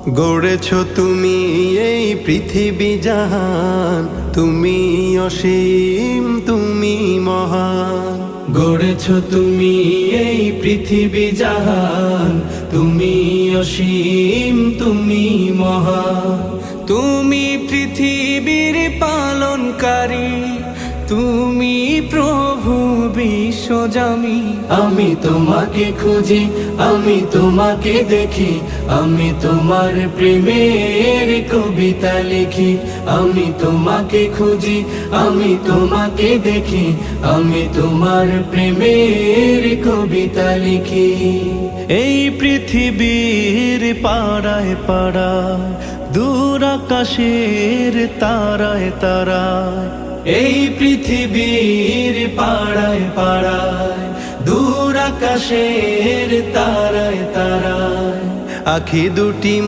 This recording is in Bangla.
গড়েছ তুমি এই পৃথিবী জাহান, তুমি অসীম তুমি মহান। গড়েছ তুমি এই পৃথিবী জাহান, তুমি অসীম তুমি মহান। তুমি পৃথিবীর পালনকারী, তুমি প্রভু বিশ্বজামি। আমি তোমাকে খুঁজি, আমি তোমাকে দেখি, আমি তোমার প্রেমের কবিতা লিখি। আমি তোমাকে খুঁজি, আমি তোমাকে দেখি, আমি তোমার প্রেমের কবিতা লিখি। এই পৃথিবীর পাড়ায় পাড়ায়, দূর আকাশের তারায় তারায়, এই পৃথিবীর পাড়ায় পাড়ায়, দূর আকাশের তারায় তারায়, আখি দুটি